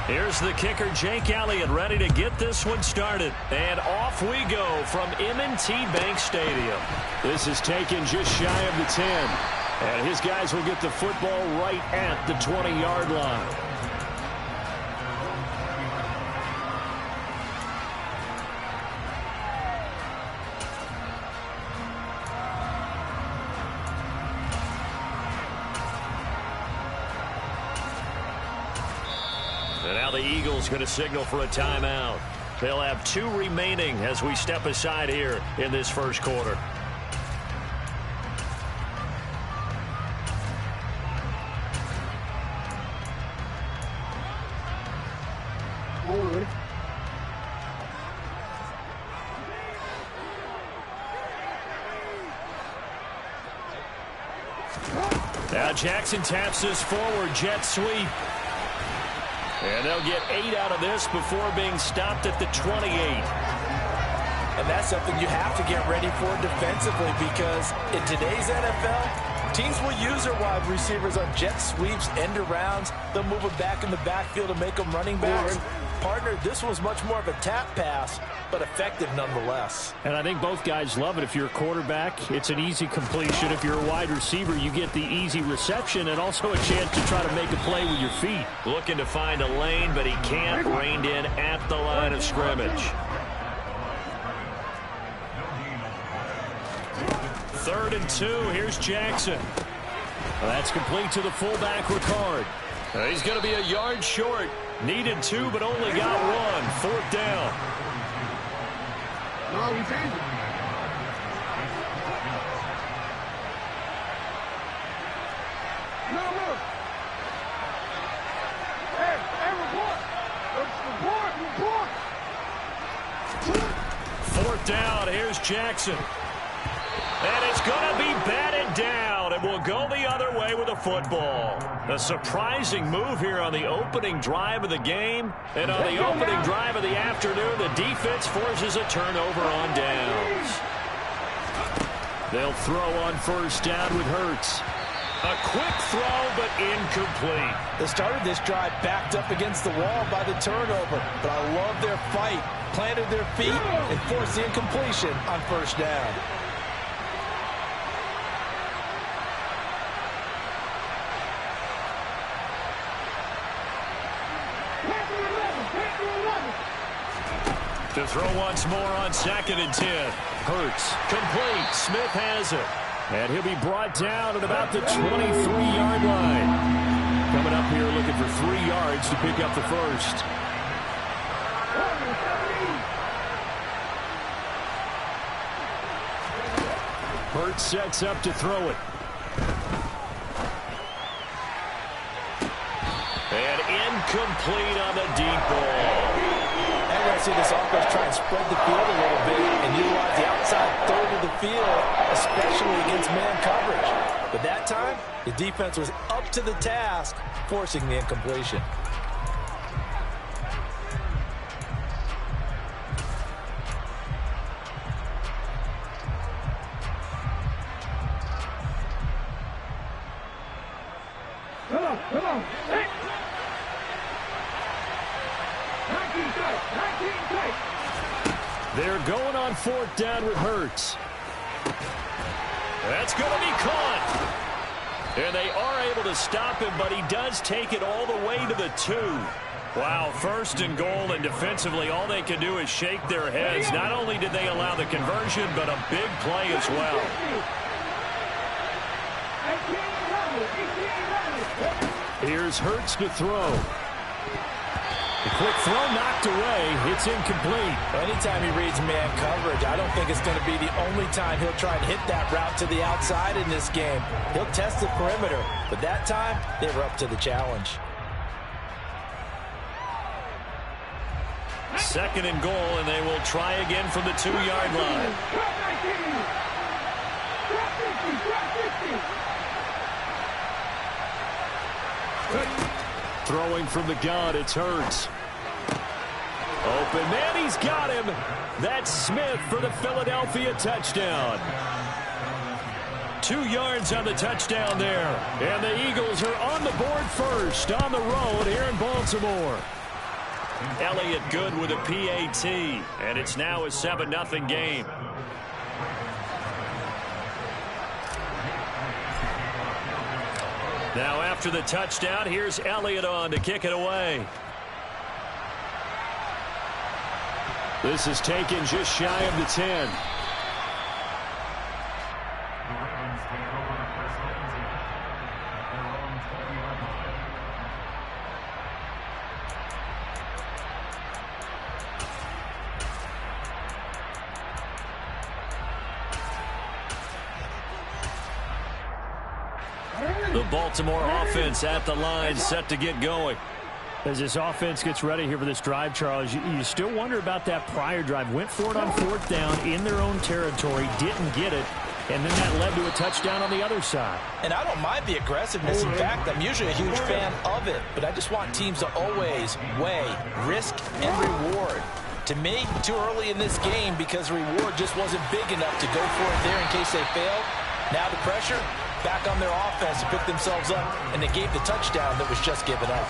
Here's the kicker, Jake Elliott, ready to get this one started. And off we go from M&T Bank Stadium. This is taken just shy of the 10. And his guys will get the football right at the 20-yard line. And now the Eagles going to signal for a timeout. They'll have 2 remaining as we step aside here in this first quarter. Now Jackson taps this forward jet sweep. And they'll get 8 out of this before being stopped at the 28. And that's something you have to get ready for defensively, because in today's NFL, teams will use their wide receivers on jet sweeps, end arounds. They'll move them back in the backfield and make them running backs. Partner, this was much more of a tap pass, but effective nonetheless. And I think both guys love it. If you're a quarterback, it's an easy completion. If you're a wide receiver, you get the easy reception and also a chance to try to make a play with your feet. Looking to find a lane, but he can't. Reined in at the line of scrimmage. 3rd and 2. Here's Jackson. Well, that's complete to the fullback, Ricard. He's going to be a yard short. Needed 2, but only got 1. 4th down. No, we changed it. No, look. Hey, report. Report. 4th down. Here's Jackson. And it's going to be batted down, and we'll go the other way with the football. A surprising move here on the opening drive of the game. And on the opening drive of the afternoon, the defense forces a turnover on downs. They'll throw on 1st down with Hurts. A quick throw, but incomplete. They started this drive backed up against the wall by the turnover, but I love their fight. Planted their feet and forced the incompletion on 1st down. To throw once more on 2nd and 10. Hurts, complete. Smith has it. And he'll be brought down at about the 23-yard line. Coming up here looking for 3 yards to pick up the first. Hurts sets up to throw it. And incomplete on the deep ball. I'm going to see this offense try and spread the field a little bit and utilize the outside 3rd of the field, especially against man coverage. But that time, the defense was up to the task, forcing the incompletion. Come on. Hey. They're going on 4th down with Hurts. That's going to be caught. And they are able to stop him, but he does take it all the way to the 2. Wow, 1st and goal, and defensively all they can do is shake their heads. Not only did they allow the conversion, but a big play as well. Here's Hurts to throw. The quick throw knocked away. It's incomplete. Anytime he reads man coverage, I don't think it's going to be the only time he'll try and hit that route to the outside in this game. He'll test the perimeter, but that time they were up to the challenge. 2nd and goal, and they will try again from the 2-yard line. Throwing from the gun, it's Hurts. Open man, he's got him. That's Smith for the Philadelphia touchdown. 2 yards on the touchdown there. And the Eagles are on the board first on the road here in Baltimore. Elliott good with a PAT, and it's now a 7-0 game. Now after the touchdown, here's Elliott on to kick it away. This is taken just shy of the 10. The Baltimore offense at the line, set to get going. As this offense gets ready here for this drive, Charles, you still wonder about that prior drive. Went for it on 4th down in their own territory, didn't get it, and then that led to a touchdown on the other side. And I don't mind the aggressiveness. In fact, I'm usually a huge fan of it, but I just want teams to always weigh risk and reward. To me, too early in this game because the reward just wasn't big enough to go for it there in case they failed. Now the pressure back on their offense to pick themselves up, and they gave the touchdown that was just given up.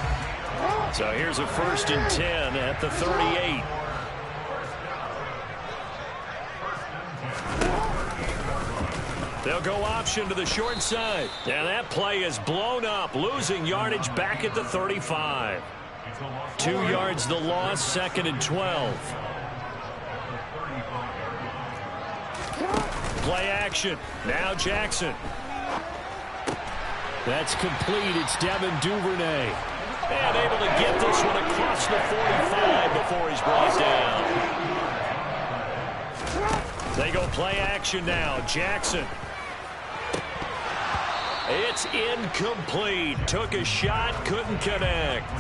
So here's a 1st and 10 at the 38. They'll go option to the short side. And that play is blown up, losing yardage back at the 35. 2 yards the loss, 2nd and 12. Play action. Now Jackson. That's complete. It's Devin Duvernay. And able to get this one across the 45 before he's brought down. They go play action now. Jackson. It's incomplete. Took a shot, couldn't connect.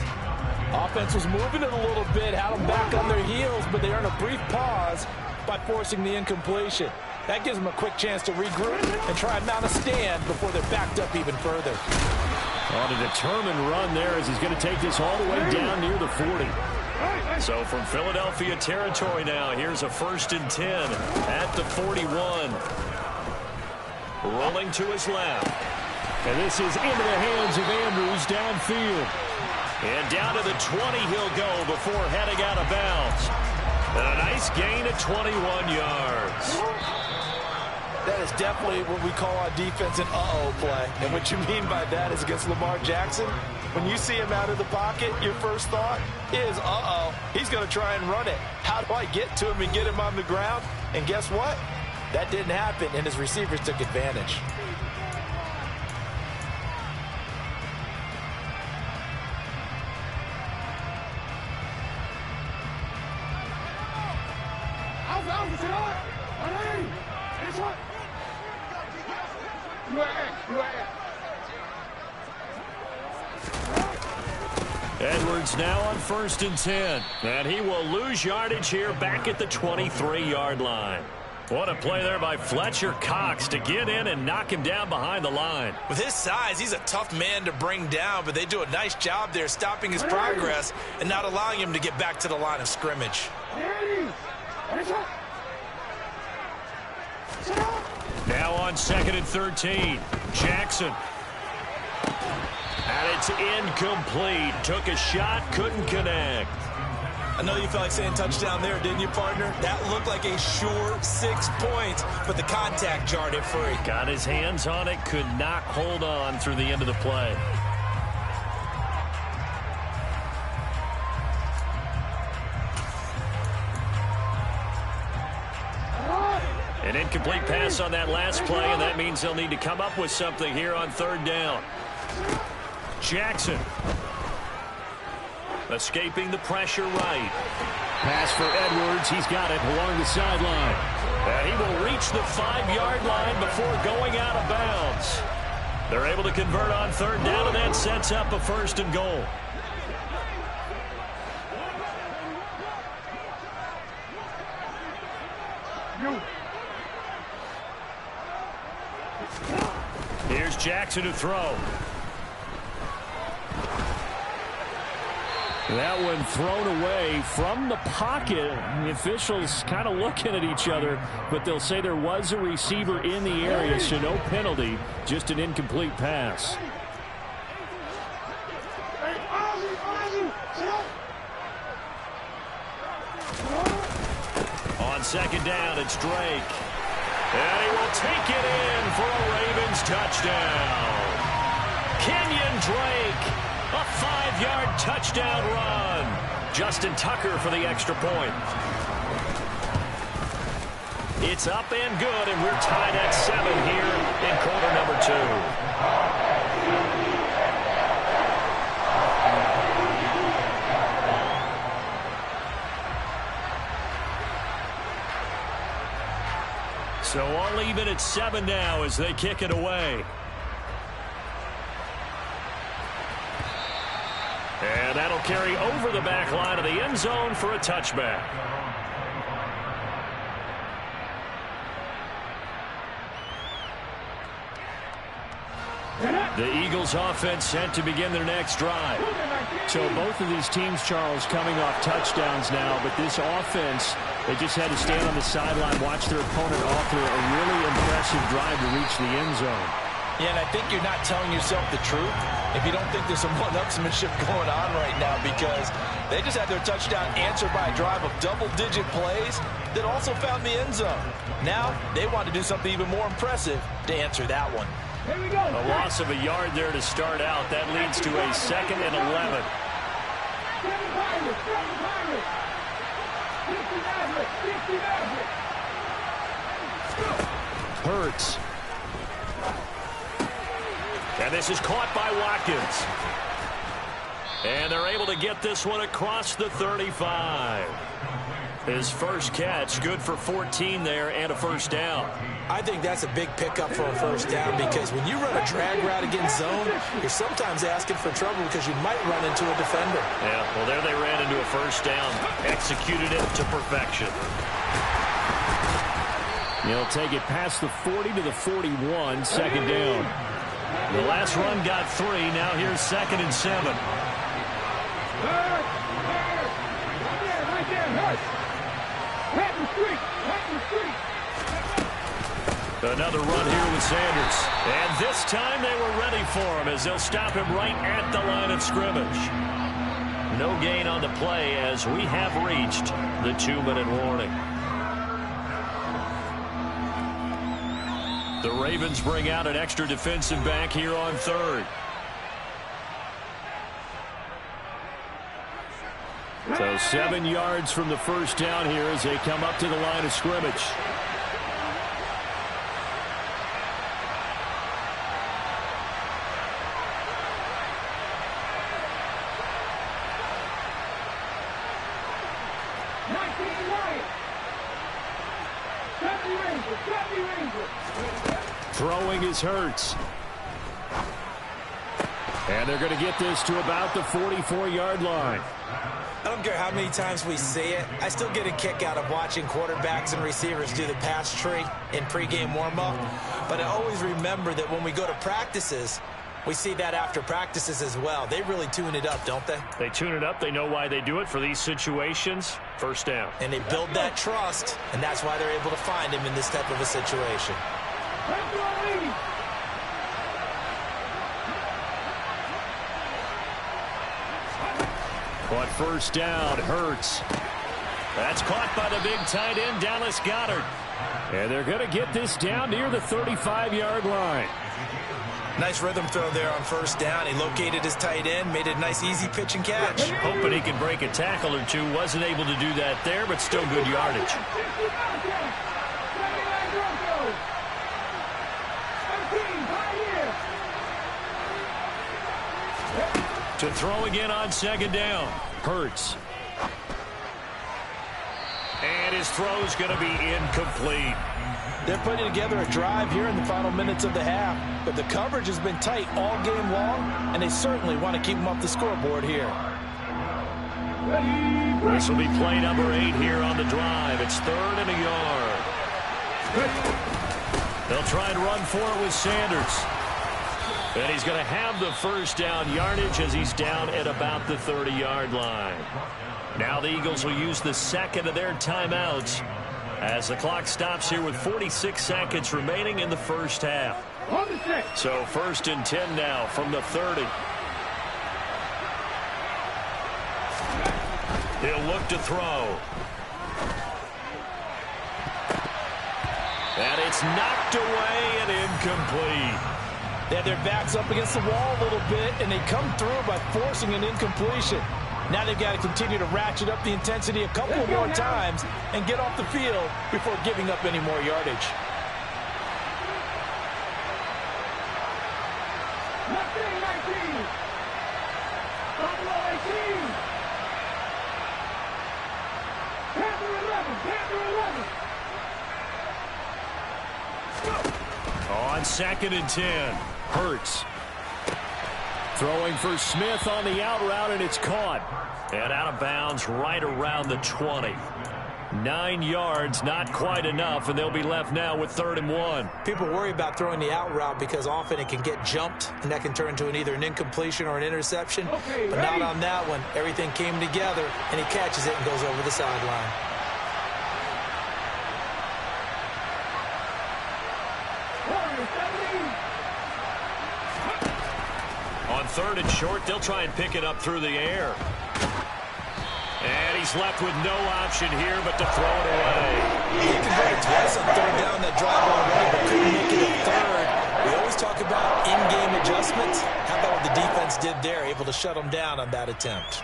Offense was moving it a little bit, had them back on their heels, but they earned a brief pause by forcing the incompletion. That gives them a quick chance to regroup and try and mount a stand before they're backed up even further. On a determined run there as he's going to take this all the way down near the 40. So from Philadelphia territory now, here's a 1st and 10 at the 41. Rolling to his left. And this is into the hands of Andrews downfield. And down to the 20 he'll go before heading out of bounds. And a nice gain of 21 yards. That is definitely what we call on defense an uh-oh play. And what you mean by that is against Lamar Jackson, when you see him out of the pocket, your first thought is, uh-oh, he's going to try and run it. How do I get to him and get him on the ground? And guess what? That didn't happen, and his receivers took advantage. Edwards now on 1st and 10. And he will lose yardage here back at the 23-yard line. What a play there by Fletcher Cox to get in and knock him down behind the line. With his size, he's a tough man to bring down, but they do a nice job there stopping his progress and not allowing him to get back to the line of scrimmage. Now on 2nd and 13. Jackson. And it's incomplete. Took a shot, couldn't connect. I know you felt like saying touchdown there, didn't you, partner? That looked like a sure 6 points, but the contact jarred it free. Got his hands on it, could not hold on through the end of the play. An incomplete pass on that last play, and that means they'll need to come up with something here on 3rd down. Jackson. Escaping the pressure right. Pass for Edwards. He's got it along the sideline. And he will reach the 5-yard line before going out of bounds. They're able to convert on 3rd down, and that sets up a 1st and goal. Here's Jackson to throw. That one thrown away from the pocket. The officials kind of looking at each other, but they'll say there was a receiver in the area, so no penalty, just an incomplete pass. on second down, it's Drake. And he will take it in for a Ravens touchdown. Kenyon Drake, a 5-yard touchdown run. Justin Tucker for the extra point. It's up and good, and we're tied at 7 here in quarter number 2. So all even at 7 now as they kick it away. And that'll carry over the back line of the end zone for a touchback. The Eagles offense set to begin their next drive. So both of these teams, Charles, coming off touchdowns now, but this offense, they just had to stand on the sideline, watch their opponent offer a really impressive drive to reach the end zone. Yeah, and I think you're not telling yourself the truth if you don't think there's some one-upsmanship going on right now, because they just had their touchdown answered by a drive of double-digit plays that also found the end zone. Now they want to do something even more impressive to answer that one. Here we go. A loss of a yard there to start out. That leads to a 2nd and 11. Hurts. And this is caught by Watkins. And they're able to get this one across the 35. His first catch, good for 14 there and a first down. I think that's a big pickup for a first down, because when you run a drag route against zone, you're sometimes asking for trouble because you might run into a defender. Yeah, well, there they ran into a first down. Executed it to perfection. He'll take it past the 40 to the 41, second down. The last run got 3. Now here's 2nd and 7. Right there. Another run here with Sanders. And this time they were ready for him as they'll stop him right at the line of scrimmage. No gain on the play as we have reached the 2-minute warning. The Ravens bring out an extra defensive back here on 3rd. So 7 yards from the first down here as they come up to the line of scrimmage. Throwing is Hurts. And they're going to get this to about the 44-yard line. I don't care how many times we see it. I still get a kick out of watching quarterbacks and receivers do the pass tree in pregame warm-up. But I always remember that when we go to practices, we see that after practices as well. They really tune it up, don't they? They tune it up. They know why they do it for these situations. First down. And they build that trust, and that's why they're able to find him in this type of a situation. On first down, Hurts. That's caught by the big tight end, Dallas Goedert. And they're going to get this down near the 35-yard line. Nice rhythm throw there on first down. He located his tight end, made it a nice easy pitch and catch. Hoping he could break a tackle or two. Wasn't able to do that there, but still good yardage. To throw again on second down. Hurts. And his throw's going to be incomplete. They're putting together a drive here in the final minutes of the half, but the coverage has been tight all game long, and they certainly want to keep them off the scoreboard here. This will be play number 8 here on the drive. It's 3rd and a yard. They'll try and run for it with Sanders. And he's going to have the first down yardage as he's down at about the 30-yard line. Now the Eagles will use the second of their timeouts as the clock stops here with 46 seconds remaining in the first half. So 1st and 10 now from the 30. He'll look to throw. And it's knocked away and incomplete. They had their backs up against the wall a little bit, and they come through by forcing an incompletion. Now they've got to continue to ratchet up the intensity a couple more times and get off the field before giving up any more yardage. On 2nd and 10, Hurts. Throwing for Smith on the out route, and it's caught. And out of bounds right around the 20. 9 yards, not quite enough, and they'll be left now with 3rd and 1. People worry about throwing the out route because often it can get jumped, and that can turn into either an incompletion or an interception. But not on that one. Everything came together, and he catches it and goes over the sideline. On 3rd and short, they'll try and pick it up through the air. And he's left with no option here but to throw it away. He converted twice on 3rd down that drive already, but couldn't make it a 3rd. We always talk about in-game adjustments. How about what the defense did there, able to shut them down on that attempt?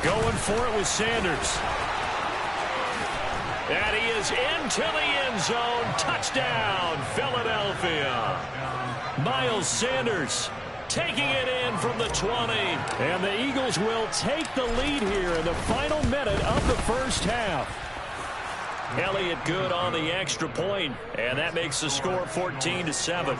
Going for it with Sanders. And he is into the end zone. Touchdown, Philadelphia. Miles Sanders taking it in from the 20. And the Eagles will take the lead here in the final minute of the first half. Elliott good on the extra point, and that makes the score 14-7.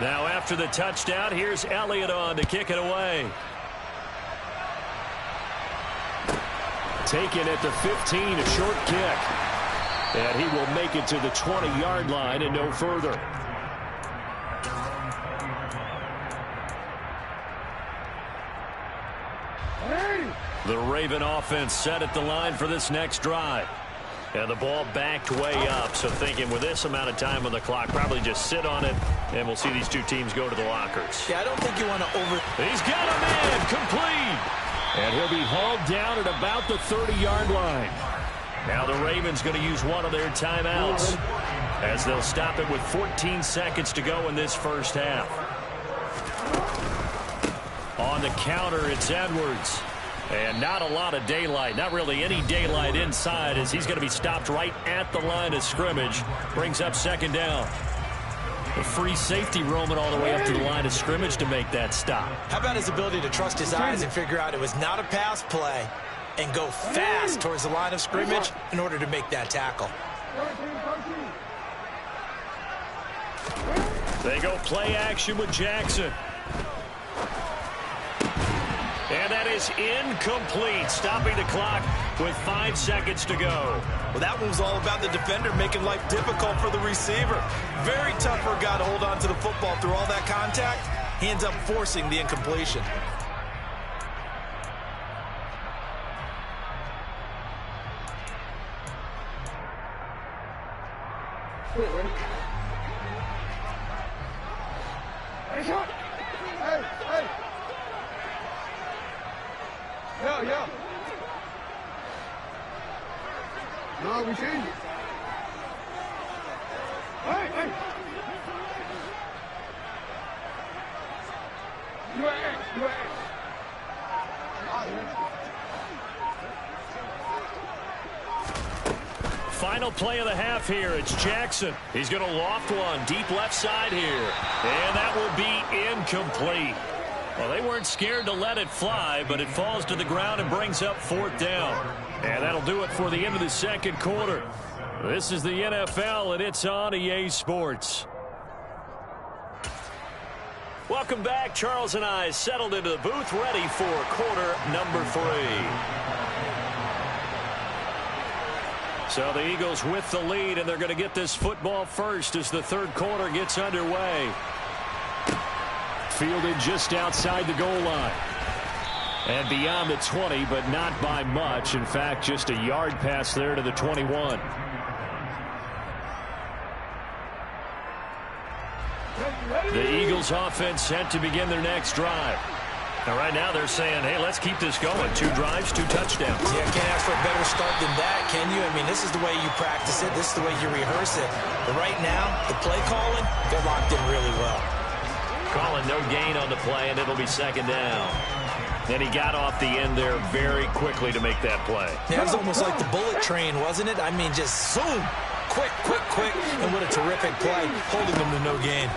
Now after the touchdown, here's Elliott on to kick it away. Taken at the 15, a short kick. And he will make it to the 20-yard line and no further. The Raven offense set at the line for this next drive. And the ball backed way up, so thinking with this amount of time on the clock, probably just sit on it, and we'll see these two teams go to the lockers. Yeah, I don't think you want to He's got him in, complete! And he'll be hauled down at about the 30-yard line. Now the Ravens going to use one of their timeouts as they'll stop it with 14 seconds to go in this first half. On the counter, it's Edwards. And not a lot of daylight, not really any daylight inside as he's going to be stopped right at the line of scrimmage. Brings up 2nd down. A free safety roaming all the way up to the line of scrimmage to make that stop. How about his ability to trust his eyes and figure out it was not a pass play and go fast towards the line of scrimmage in order to make that tackle? They go play action with Jackson. And that is incomplete, stopping the clock with 5 seconds to go. Well, that one was all about the defender making life difficult for the receiver. Very tough for a guy to hold on to the football through all that contact. He ends up forcing the incompletion. Yeah. No, we changed it. Hey. You are X. Final play of the half here. It's Jackson. He's going to loft one deep left side here. And that will be incomplete. Well, they weren't scared to let it fly, but it falls to the ground and brings up 4th down. And that'll do it for the end of the second quarter. This is the NFL, and it's on EA Sports. Welcome back. Charles and I settled into the booth, ready for quarter number 3. So the Eagles with the lead, and they're going to get this football first as the third quarter gets underway. Fielded just outside the goal line. And beyond the 20, but not by much. In fact, just a yard pass there to the 21. The Eagles offense set to begin their next drive. Now, right now they're saying, hey, let's keep this going. 2 drives, 2 touchdowns. Yeah, can't ask for a better start than that, can you? I mean, this is the way you practice it. This is the way you rehearse it. But right now, the play calling, they're locked in really well. Calling no gain on the play, and it'll be second down. And he got off the end there very quickly to make that play. Yeah, it was almost like the bullet train, wasn't it? I mean, just zoom. Quick, quick, quick. And what a terrific play, holding them to no gain.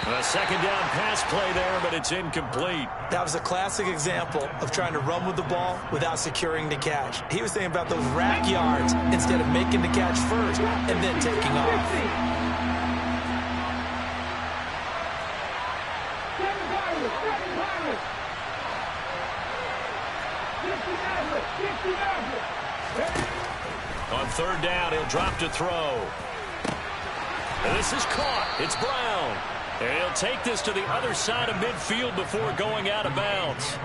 A second down pass play there, but it's incomplete. That was a classic example of trying to run with the ball without securing the catch. He was thinking about those rack yards instead of making the catch first and then taking off. On third down, he'll drop to throw. And this is caught. It's Brown. And he'll take this to the other side of midfield before going out of bounds.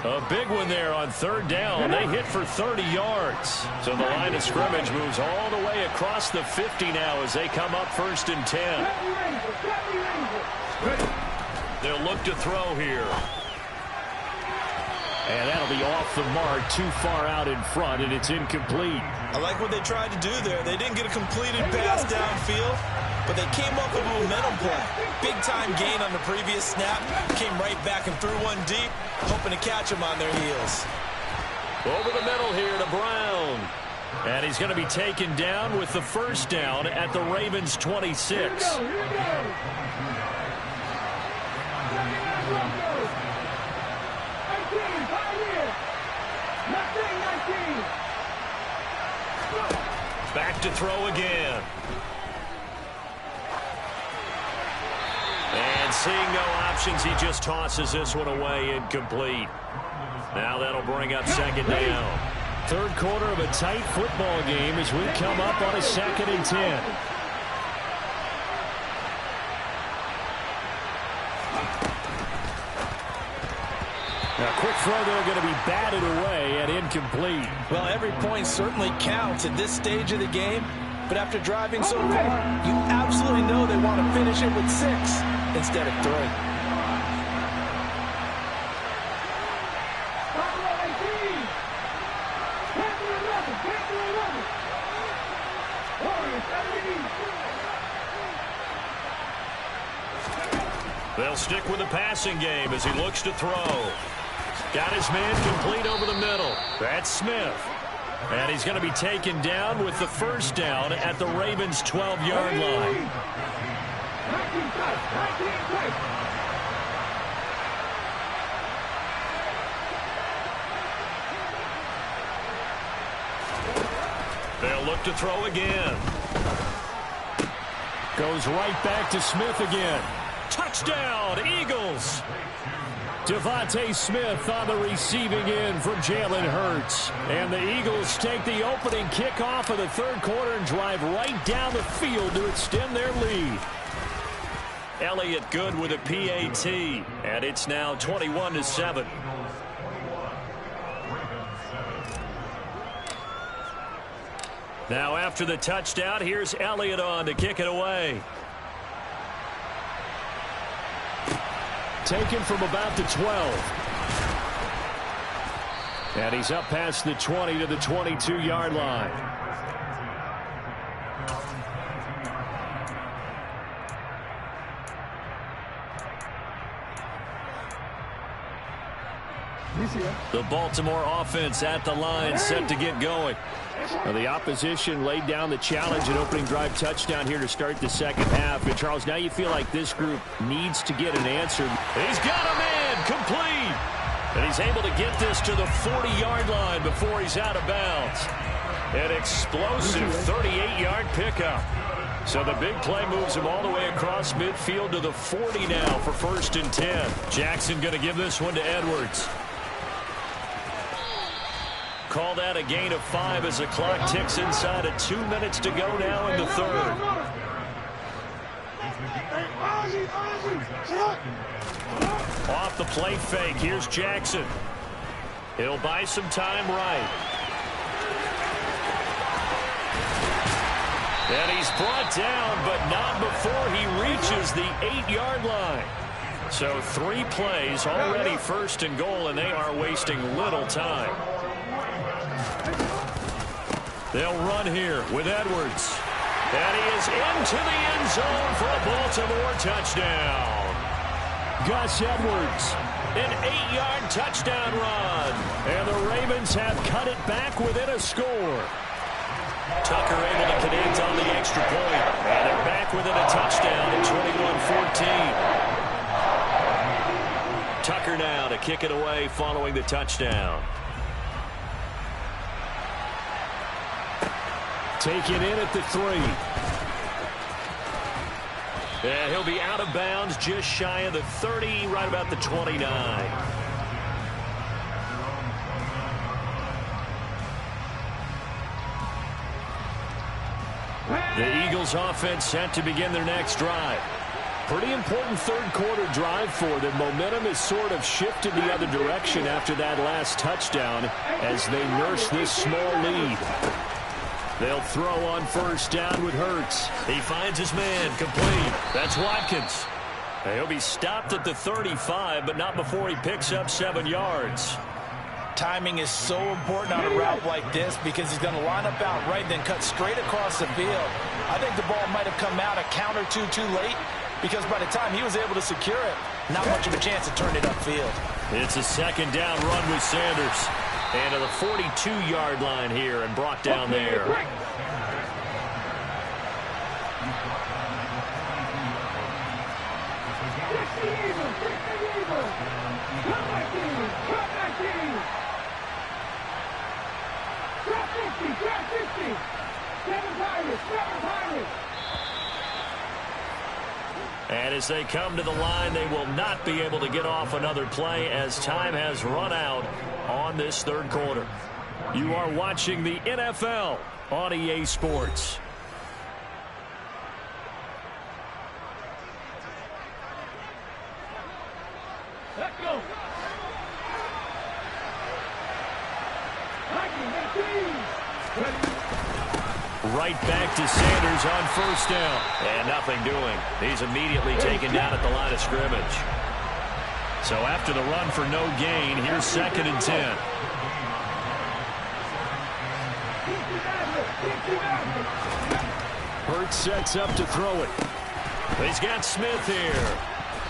A big one there on third down. They hit for 30 yards. So the line of scrimmage moves all the way across the 50 now as they come up 1st and 10. They'll look to throw here. And that'll be off the mark, too far out in front, and it's incomplete. I like what they tried to do there. They didn't get a completed pass downfield, but they came up with a momentum play. Big-time gain on the previous snap. Came right back and threw one deep, hoping to catch them on their heels. Over the middle here to Brown. And he's going to be taken down with the first down at the Ravens' 26. Back to throw again. And seeing no options, he just tosses this one away, incomplete. Now that'll bring up second down. Third quarter of a tight football game as we come up on a 2nd and 10. Now, quick throw there going to be batted away and incomplete. Well, every point certainly counts at this stage of the game. But after driving so far, you absolutely know they want to finish it with 6 instead of 3. They'll stick with the passing game as he looks to throw. Got his man complete over the middle. That's Smith. And he's going to be taken down with the first down at the Ravens' 12-yard line. They'll look to throw again. Goes right back to Smith again. Touchdown, Eagles. Devontae Smith on the receiving end from Jalen Hurts. And the Eagles take the opening kickoff of the third quarter and drive right down the field to extend their lead. Elliott good with a PAT, and it's now 21-7. Now after the touchdown, here's Elliott on to kick it away. Taken from about the 12. And he's up past the 20 to the 22-yard line. The Baltimore offense at the line, set to get going. Now the opposition laid down the challenge and opening drive touchdown here to start the second half. And Charles, now you feel like this group needs to get an answer. He's got a man complete. And he's able to get this to the 40-yard line before he's out of bounds. An explosive 38-yard pickup. So the big play moves him all the way across midfield to the 40 now for 1st and 10. Jackson going to give this one to Edwards. Call that a gain of 5 as the clock ticks inside of 2 minutes to go now in the third. Off the play fake. Here's Jackson. He'll buy some time right. And he's brought down, but not before he reaches the 8-yard line. So 3 plays already first and goal, and they are wasting little time. They'll run here with Edwards. And he is into the end zone for a Baltimore touchdown. Gus Edwards, an 8-yard touchdown run. And the Ravens have cut it back within a score. Tucker able to connect on the extra point. And they're back within a touchdown at 21-14. Tucker now to kick it away following the touchdown. Taken in at the 3. And he'll be out of bounds just shy of the 30, right about the 29. The Eagles offense set to begin their next drive. Pretty important third quarter drive for them. Momentum has sort of shifted the other direction after that last touchdown as they nurse this small lead. They'll throw on first down with Hurts. He finds his man complete. That's Watkins. He'll be stopped at the 35, but not before he picks up 7 yards. Timing is so important on a route like this because he's going to line up out right and then cut straight across the field. I think the ball might have come out a count or two too late because by the time he was able to secure it, not much of a chance to turn it upfield. It's a second down run with Sanders. And to the 42-yard line here and brought down there. And as they come to the line, they will not be able to get off another play as time has run out on this third quarter. You are watching the NFL on EA Sports. Let's go. Right back to Sanders on first down. And nothing doing. He's immediately taken down at the line of scrimmage. So after the run for no gain, here's 2nd and 10. Hurts sets up to throw it. He's got Smith here.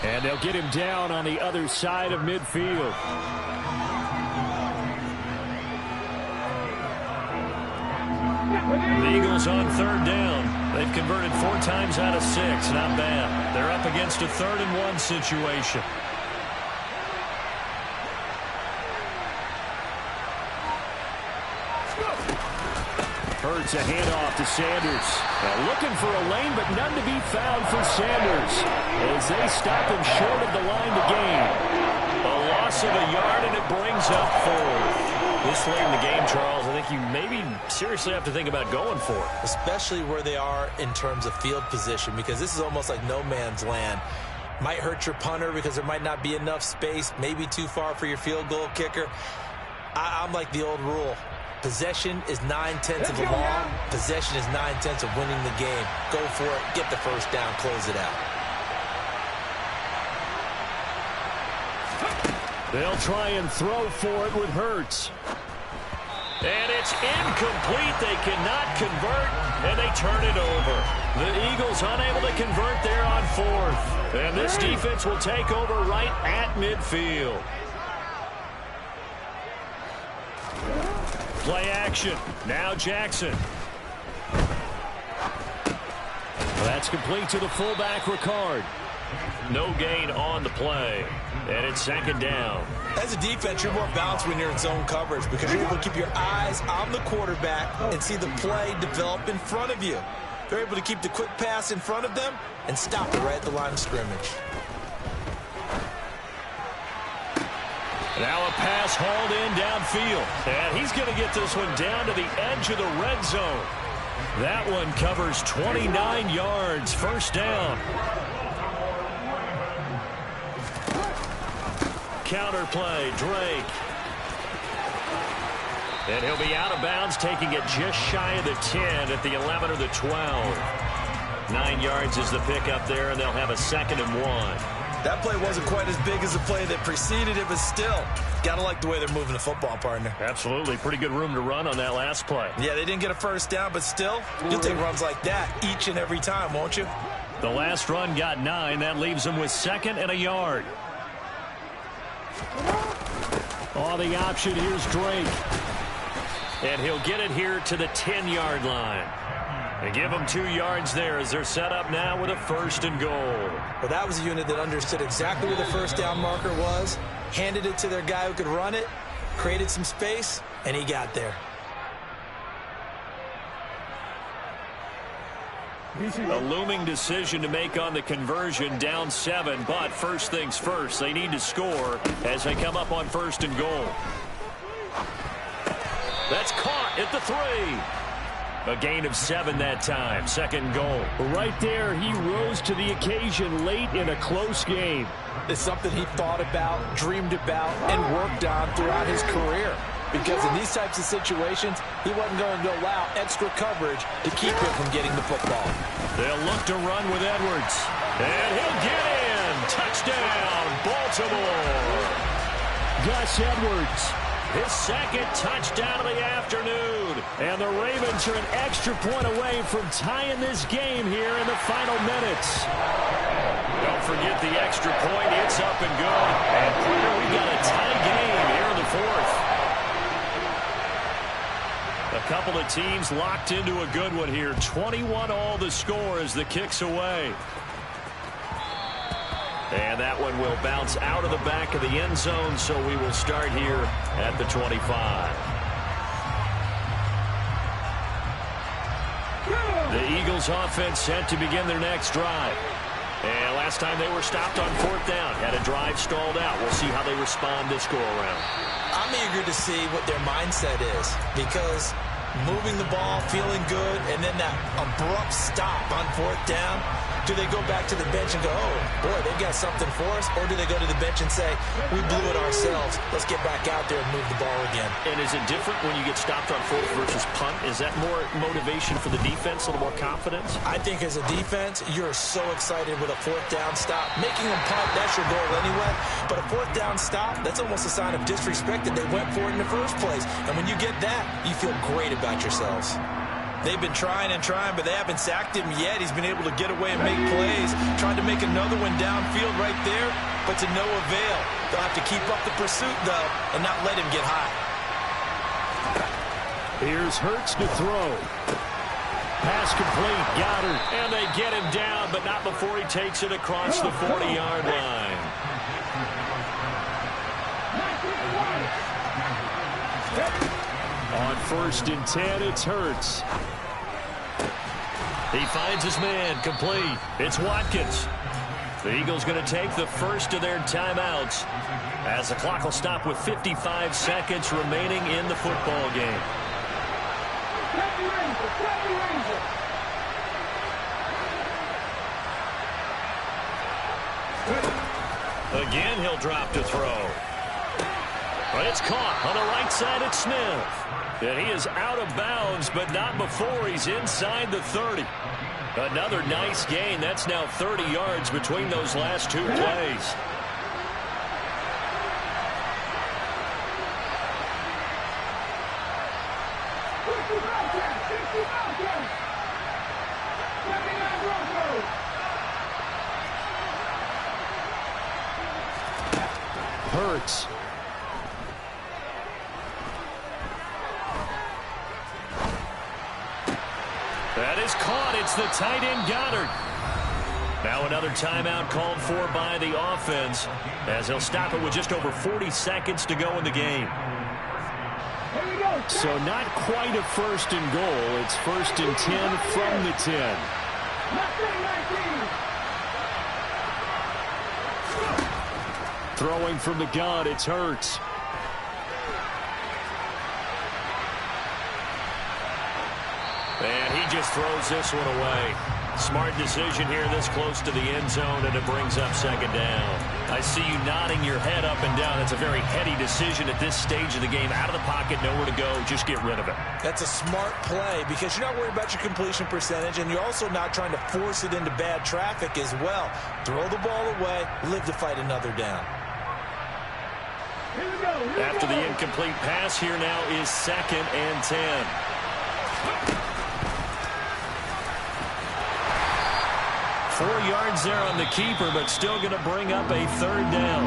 And they'll get him down on the other side of midfield. The Eagles on third down. They've converted 4 times out of 6. Not bad. They're up against a 3rd and 1 situation. Hurts a handoff to Sanders. Looking for a lane, but none to be found for Sanders as they stop him short of the line to gain. A loss of a yard, and it brings up 4. This late in the game, Charles, I think you maybe seriously have to think about going for it. Especially where they are in terms of field position, because this is almost like no man's land. Might hurt your punter because there might not be enough space, maybe too far for your field goal kicker. I'm like the old rule. Possession is 9/10 of the law. Possession is 9/10 of winning the game. Go for it. Get the first down. Close it out. They'll try and throw for it with Hurts. And it's incomplete. They cannot convert, and they turn it over. The Eagles unable to convert there on 4th. And this defense will take over right at midfield. Play action. Now Jackson. That's complete to the fullback, Ricard. No gain on the play. And it's 2nd down. As a defense, you're more balanced when you're in zone coverage because you're able to keep your eyes on the quarterback and see the play develop in front of you. They're able to keep the quick pass in front of them and stop it right at the line of scrimmage. Now a pass hauled in downfield. And he's going to get this one down to the edge of the red zone. That one covers 29 yards. First down. Counter play, Drake. And he'll be out of bounds, taking it just shy of the 10 at the 11 or the 12. 9 yards is the pickup there, and they'll have a 2nd and 1. That play wasn't quite as big as the play that preceded it, but still, got to like the way they're moving the football, partner. Absolutely. Pretty good room to run on that last play. Yeah, they didn't get a first down, but still, you'll take runs like that each and every time, won't you? The last run got 9. That leaves them with 2nd and a yard. Oh, the option, here's Drake. And he'll get it here to the 10-yard line. They give them 2 yards there as they're set up now with a 1st and goal. Well, that was a unit that understood exactly where the first down marker was, handed it to their guy who could run it, created some space, and he got there. A looming decision to make on the conversion, down 7, but first things first, they need to score as they come up on 1st and goal. That's caught at the 3. A gain of 7 that time. 2nd goal. Right there, he rose to the occasion late in a close game. It's something he thought about, dreamed about, and worked on throughout his career. Because in these types of situations, he wasn't going to allow extra coverage to keep him from getting the football. They'll look to run with Edwards. And he'll get in. Touchdown, Baltimore. Gus Edwards. His 2nd touchdown of the afternoon. And the Ravens are an extra point away from tying this game here in the final minutes. Don't forget the extra point. It's up and good. And we got a tie game here in the 4th. A couple of teams locked into a good one here. 21 all the score as the kick's away. And that one will bounce out of the back of the end zone, so we will start here at the 25. The Eagles offense set to begin their next drive. And last time they were stopped on 4th down, had a drive stalled out. We'll see how they respond this go-around. I'm eager to see what their mindset is, because moving the ball, feeling good, and then that abrupt stop on 4th down, do they go back to the bench and go, oh, boy, they've got something for us? Or do they go to the bench and say, we blew it ourselves. Let's get back out there and move the ball again. And is it different when you get stopped on 4th versus punt? Is that more motivation for the defense, a little more confidence? I think as a defense, you're so excited with a 4th down stop. Making them punt, that's your goal anyway. But a 4th down stop, that's almost a sign of disrespect that they went for it in the first place. And when you get that, you feel great about yourselves. They've been trying and trying, but they haven't sacked him yet. He's been able to get away and make plays. Tried to make another one downfield right there, but to no avail. They'll have to keep up the pursuit, though, and not let him get high. Here's Hurts to throw. Pass complete, Goddard. And they get him down, but not before he takes it across the 40-yard line. On 1st and 10, it's Hurts. He finds his man, complete. It's Watkins. The Eagles going to take the first of their timeouts as the clock will stop with 55 seconds remaining in the football game. Again, he'll drop to throw. But it's caught on the right side at Smith. And he is out of bounds, but not before he's inside the 30. Another nice gain. That's now 30 yards between those last 2 plays. Hurts. That is caught. It's the tight end Goddard. Now another timeout called for by the offense as they'll stop it with just over 40 seconds to go in the game. So not quite a 1st and goal. It's 1st and 10 from the 10. Throwing from the gun, it's Hurts. And he just throws this one away. Smart decision here this close to the end zone, and it brings up second down. I see you nodding your head up and down. That's a very heady decision at this stage of the game. Out of the pocket, nowhere to go, just get rid of it. That's a smart play because you're not worried about your completion percentage, and you're also not trying to force it into bad traffic as well. Throw the ball away, live to fight another down. After the incomplete pass, here now is 2nd and 10. 4 yards there on the keeper, but still going to bring up a 3rd down.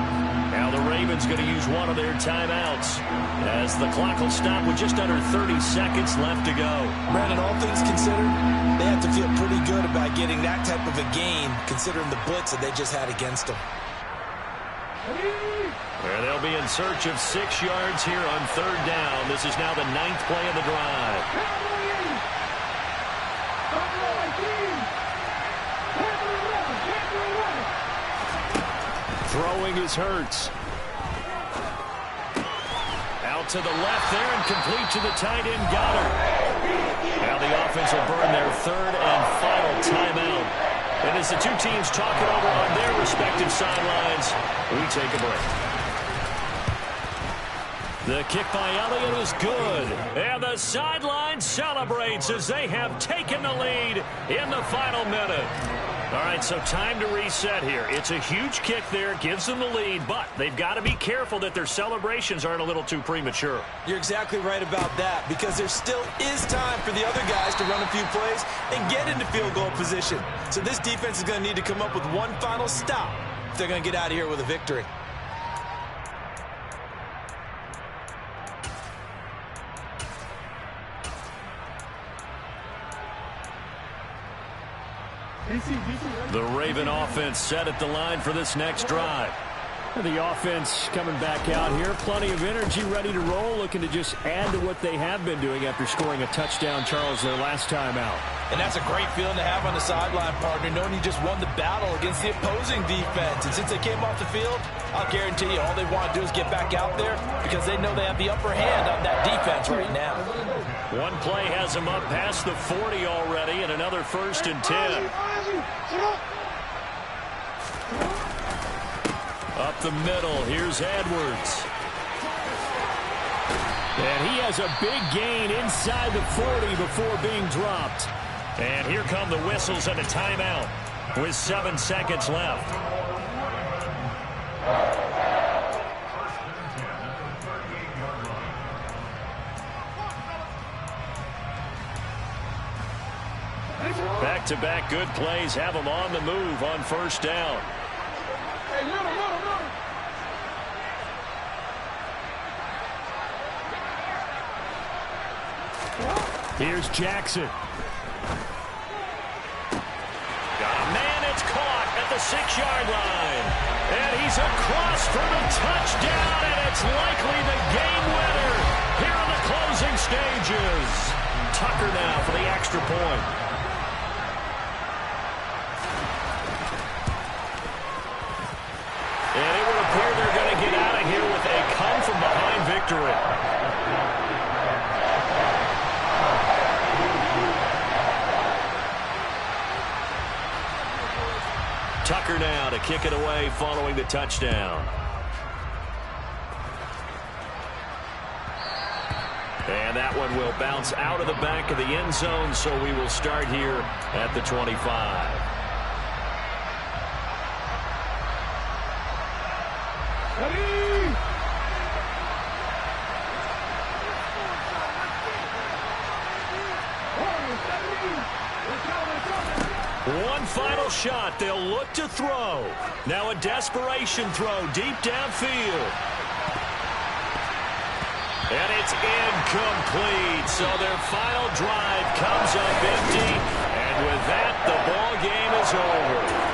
Now the Ravens going to use one of their timeouts as the clock will stop with just under 30 seconds left to go. Brandon, all things considered, they have to feel pretty good about getting that type of a gain considering the blitz that they just had against them. And they'll be in search of 6 yards here on 3rd down. This is now the 9th play of the drive. Throwing is Hurts. Out to the left there and complete to the tight end Goddard. Now the offense will burn their 3rd and final timeout. And as the two teams talk it over on their respective sidelines, we take a break. The kick by Elliott is good. And the sideline celebrates as they have taken the lead in the final minute. All right, so time to reset here. It's a huge kick there, gives them the lead, but they've got to be careful that their celebrations aren't a little too premature. You're exactly right about that because there still is time for the other guys to run a few plays and get into field goal position. So this defense is going to need to come up with one final stop if they're going to get out of here with a victory. The Raven offense set at the line for this next drive. The offense coming back out here. Plenty of energy, ready to roll, looking to just add to what they have been doing after scoring a touchdown, Charles, their last time out. And that's a great feeling to have on the sideline, partner, knowing you just won the battle against the opposing defense. And since they came off the field, I'll guarantee you all they want to do is get back out there because they know they have the upper hand on that defense right now. One play has them up past the 40 already, and another 1st and 10. Up the middle, here's Edwards. And he has a big gain inside the 40 before being dropped. And here come the whistles and a timeout with 7 seconds left. Back-to-back good plays have them on the move on 1st down. Here's Jackson. Got a man, it's caught at the 6-yard line. And he's across for the touchdown, and it's likely the game winner here in the closing stages. Tucker now for the extra point. And it would appear they're going to get out of here with a come-from-behind victory. Tucker now to kick it away following the touchdown. And that one will bounce out of the back of the end zone, so we will start here at the 25. One final shot. They'll look to throw. Now a desperation throw deep downfield. And it's incomplete. So their final drive comes up empty. And with that, the ball game is over.